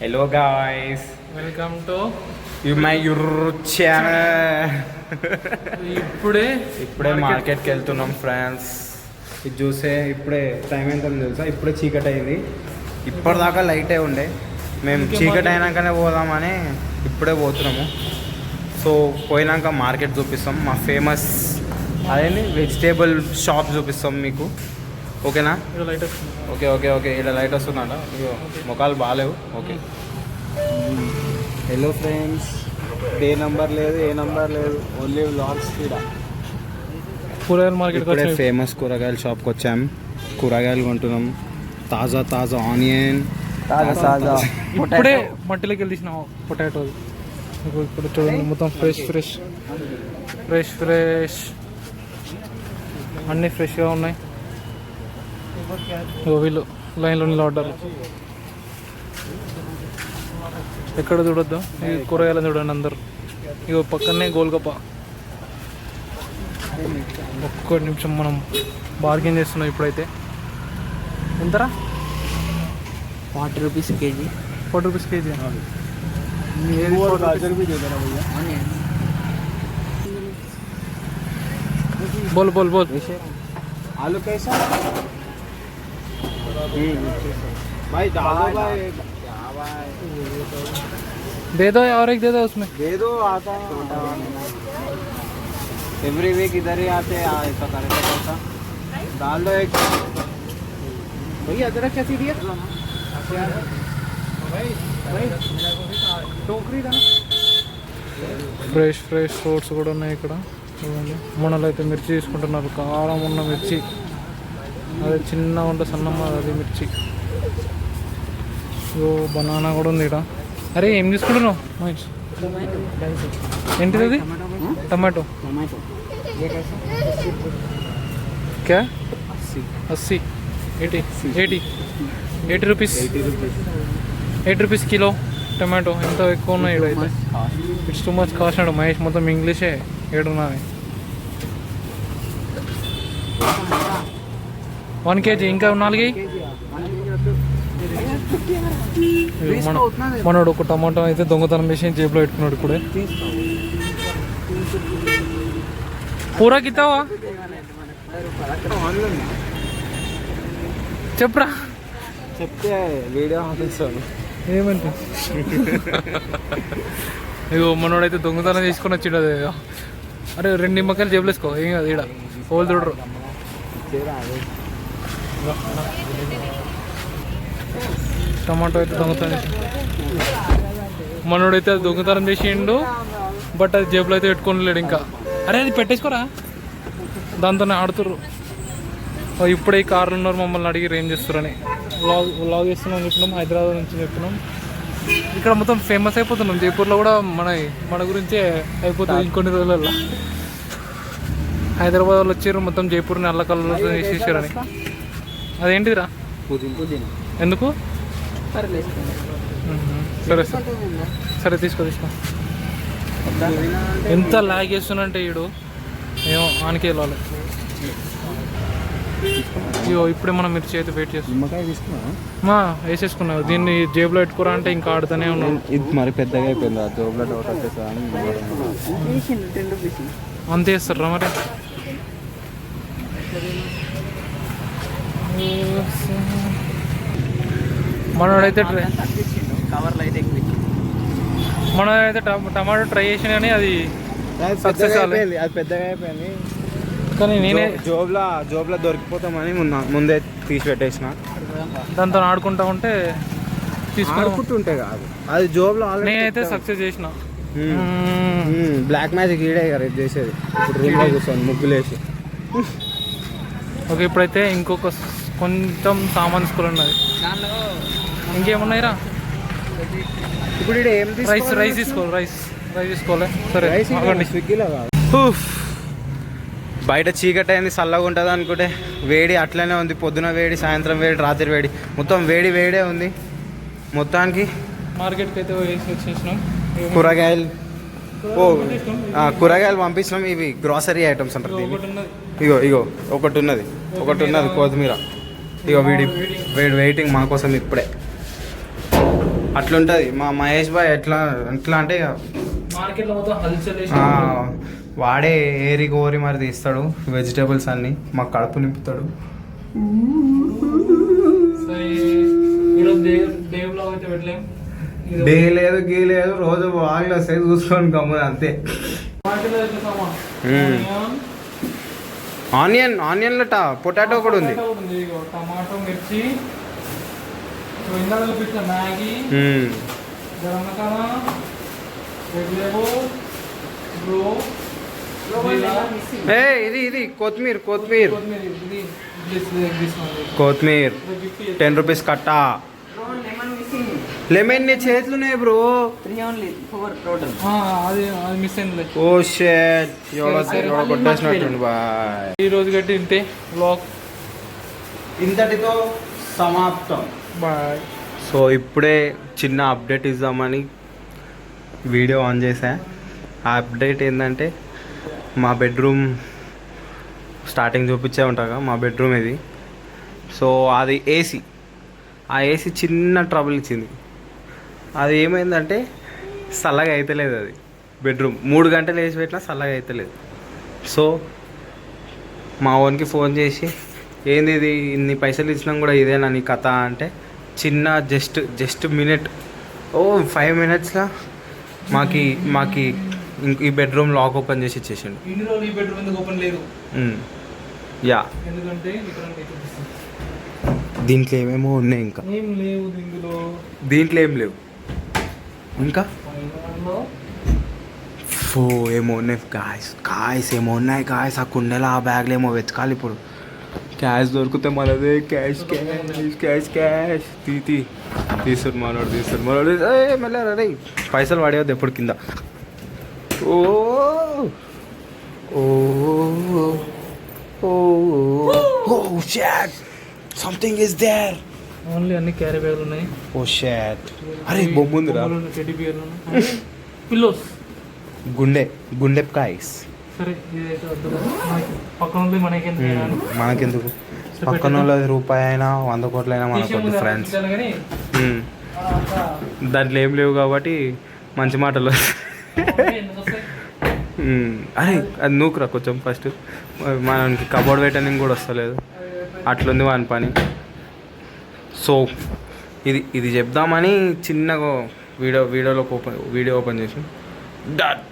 Hello guys, welcome to my YouTube channel. ఇప్పుడే మార్కెట్కి వెళ్తున్నాం ఫ్రెండ్స్. ఇది చూసే ఇప్పుడే టైం ఎంత తెలుసా? ఇప్పుడే చీకటి అయింది. ఇప్పటిదాకా లైటే ఉండే. మేము చీకటి అయినాకనే పోదామని ఇప్పుడే పోతున్నాము. సో పోయినాక మార్కెట్ చూపిస్తాం, మా ఫేమస్ అదేంటి వెజిటేబుల్ షాప్ చూపిస్తాం మీకు. ఓకేనా? ఓకే ఓకే ఓకే ఇలా లైట్ వస్తుందంట. ముఖాలు బాగాలేవు. Okay. Hello friends, day number లేదు, ఏ నంబర్ లేదు, ఓన్లీ వ్లాగ్స్ కూడా. కూరగాయల మార్కెట్ ఇప్పుడే ఫేమస్ కూరగాయల షాప్కి వచ్చాం. కూరగాయలు కొంటున్నాం. తాజా తాజా ఆనియన్, తాజా ఇప్పుడే మట్టిలోకి వెళ్ళి తీసిన పొటాటోలు. ఇప్పుడు చూడండి, మొత్తం ఫ్రెష్ ఫ్రెష్ ఫ్రెష్ ఫ్రెష్ అన్నీ ఫ్రెష్గా ఉన్నాయి. వీళ్ళు లైన్లో నిలబడ్డారు. ఎక్కడ చూడొద్దు, ఈ కూరగాయలను చూడండి అందరు. ఇగో పక్కనే గోల్గప్ప. ఒక్క నిమిషం మనం బార్గెన్ చేస్తున్నాం ఇప్పుడైతే. ఎంతరా? 40 rupees కేజీ. 40 rupees KG. बोल बोल बोल. आलू कैसा भाई? डालो भाई, दे दो और एक दे दो उसमें. दे दो. आता एवरी वीक इधर ही आते हैं, ऐसा करके कैसा डाल दो एक. भैया अदरक कैसी दिया भाई? टोकरी था. ఫ్రెష్ ఫ్రెష్ ఫ్రూట్స్ కూడా ఉన్నాయి ఇక్కడ. చూడండి, మనలో అయితే మిర్చి తీసుకుంటున్నారు. కారం ఉన్న మిర్చి, అదే చిన్న ఉంటే సన్నమ్మ అది మిర్చి. ఓ బనానా కూడా ఉంది ఇక్కడ. అరే ఏం తీసుకుంటున్నావు మహేష్? ఏంటిది అది? టమాటో. క్యా? 80 80 రూపీస్. 8 rupees kilo tomato. ఎంత ఎక్కువ ఉన్నాయి ఇక్కడ అయితే. ఇట్స్ టూ మచ్ కాస్ట్ అండి. మహేష్ మొత్తం ఇంగ్లీషే ఏడున్నా. 1 kg ఇంకా 4. మనోడు ఒక టమాటో అయితే దొంగతనం చేసి జేబులో పెట్టుకున్నాడు ఇప్పుడే. పూరా గిత్తావా? చెప్పరా. చెప్తే వీడియో ఆపిస్తాను. ఏమంటే ఇగో మనోడైతే దొంగతనం తీసుకొని వచ్చిండు. అది అరే 2 నిమ్మకాయలు జేబులు వేసుకో, ఏం కాదు. ఈడ హోల్ చూడరు. టమాటో అయితే దొంగతనం చేసి మనోడైతే అది దొంగతనం చేసిండు. బట్ అది జేబులో అయితే పెట్టుకొని లేడు ఇంకా. అరే అది పెట్టేసుకోరా, దాంతోనే ఆడుతుర్రు. ఇప్పుడే ఈ కార్లు ఉన్నారు, మమ్మల్ని అడిగి ఏం చేస్తారని. వ్లాగ్ చేస్తున్నాం చెప్పినాం, హైదరాబాద్ నుంచి చెప్తున్నాం. ఇక్కడ మొత్తం ఫేమస్ అయిపోతున్నాం. జైపూర్లో కూడా మన గురించే అయిపోతుంది ఇంకొన్ని రోజులలో. హైదరాబాద్ వాళ్ళు వచ్చారు, మొత్తం జైపూర్ని అల్ల కలర్ చేసేసారని. అదేంటిదిరా? ఎందుకు? సరే సరే తీసుకో. ఎంత లాగ్ చేస్తున్నంటే ఈడు ఏమో ఆనకి వెళ్ళాలి. అయ్యో ఇప్పుడే మనం మిర్చి అయితే వెయిట్ చేస్తున్నాం. వేసేసుకున్నావు. దీన్ని జేబులో పెట్టుకోరా అంటే ఇంకా ఆడుతూనే ఉన్నాం. ఇది మరి పెద్దగా అయిపోయింది. జోబులో డౌట్ వచ్చేసా అంతే చేస్తారా మరి? మనోడైతే టమాటో ట్రై చేసిన కానీ అది సక్సెస్ అవ్వలేదు. అది పెద్దగా అయిపోయింది. కానీ నేనే జోబ్లో దొరికిపోతామని ముందే తీసి పెట్టేసిన. దాంతో ఆడుకుంటా ఉంటే తీసుకుంటుంటే కాదు, అది జోబ్లో నేనైతే సక్సెస్ చేసిన. బ్లాక్ మ్యాజిక్ ఈడే కదా చేసేది. ఇప్పుడు రూమ్లో కూర్చొని ముగ్గులేసి. ఓకే, ఇప్పుడైతే ఇంకొక కొంచెం సామాన్ స్కూల్ ఉన్నది. ఇంకేమున్నాయిరా? ఇప్పుడు రైస్ తీసుకోవాలి. సరే స్విగ్గీలో కాదు. బయట చీకటి అయింది, చల్లగా ఉంటుంది అనుకుంటే వేడి అట్లనే ఉంది. పొద్దున వేడి, సాయంత్రం వేడి, రాత్రి వేడి, మొత్తం వేడే ఉంది మొత్తానికి. మార్కెట్కి అయితే వచ్చేసినాం. కూరగాయలు పంపించినాం. ఇవి గ్రాసరీ ఐటమ్స్ అంటారు దీన్ని. ఇగో ఒకటి ఉన్నది కొత్తిమీర. ఇగో వెయిటింగ్ మా కోసం ఇప్పుడే. అట్లుంటుంది మా మహేష్ భాయ్ ఎట్లా ఎట్లా అంటే ఇక, మార్కెట్లో మొత్తం హల్చల్ వేసి ఆ, వాడే ఏరి కోరి మరి తీస్తాడు వెజిటేబుల్స్ అన్నీ మాకు కడుపు నింపుతాడు. సరే, ఈరోజు డే బ్లాగ్ అయితే పెట్టలేం. డే లేదు గీ లేదు, రోజు వాగిలు వస్తాయి చూసుకొని గమ్మున అంతే. మార్కెట్లో తెచ్చేసామా ఆనియన్లో పొటాటో కూడా ఉంది. ఇదిగో టమాటో, మిర్చి, ఇందాక చూపించిన Maggi, garam masala, red label, bro, ఇది కొత్తిమీర కొత్తిమీర 10 రూపీస్ కట్ట. లెమన్ నీ చేతులు ఉన్నాయి బ్రో. అది మిస్ అయింది. ఓ షేట్ కొట్టేసినట్టుండి బాయ్. ఈ రోజు గట్టి ఇంతే బ్లాగ్. ఇంతటితో సమాప్తం. బాయ్. సో ఇప్పుడే చిన్న అప్డేట్ ఇద్దామని వీడియో ఆన్ చేశా. ఆ అప్డేట్ ఏంటంటే మా బెడ్రూమ్ స్టార్టింగ్ చూపించే ఉంటాగా, మా బెడ్రూమ్ ఇది. సో అది ఏసీ, ఆ ఏసీ చిన్న ట్రబుల్ ఇచ్చింది. అది ఏమైందంటే చల్లగా అవుతలేదు. అది బెడ్రూమ్ 3 గంటలు వేసి పెట్టినా చల్లగా అవుతలేదు. సో మా ఓన్కి ఫోన్ చేసి ఏంది ఇది ఇన్ని పైసలు ఇచ్చినా కూడా ఇదేనా నీ కథ అంటే, చిన్న జస్ట్ మినిట్ 5 మినిట్స్లో మాకి ఈ బెడ్రూమ్ లాక్ ఓపెన్ చేసి ఇచ్చేసిండు. ఇన్ని రోజులు ఈ బెడ్రూమ్ ఎందుకు ఓపెన్ లేదు? యా, ఎందుకంటే ఇక్కడ దీంట్లో ఏమేమో ఉన్నాయి, ఇంకా ఏం లేవు ఇందులో. దీంట్లో ఏం లేవు ఇంకా. ఏమో ఉన్నాయి కాయస్ ఏమో ఉన్నాయి కాయస్. ఆ కుండెలో ఆ బ్యాగ్లో ఏమో వెతకాలి ఇప్పుడు. క్యాష్ దొరికితే మనదే. క్యాష్ తీసుడు మనోడు మళ్ళీ రే పైసలు పడేవద్దు ఎప్పుడు కింద. ఓ shot, something is there. Only అన్ని క్యారీ బ్యాగులు ఉన్నాయి. ఓ షాట్, అరే బొమ్మ ఉందిరా. టెడ్డీ బియర్లు, పిల్లోస్, గుండె కాయస్. సరే ఇదైతే వద్దు, పక్కన ఉంది మనకెందుకు. పక్కన వాళ్ళది రూపాయి అయినా 100 కోట్లైనా మనకొద్దు ఫ్రెండ్స్. దాంట్లో ఏం లేవు కాబట్టి మంచి మాటలు. అరే అది నూకురా కొంచెం ఫస్ట్. మనకి కబోర్డ్ పెట్టడానికి కూడా వస్తలేదు, అట్లుంది వాని పని. సో ఇది చెప్దామని చిన్నగా వీడియో ఓపెన్ చేసి డట్.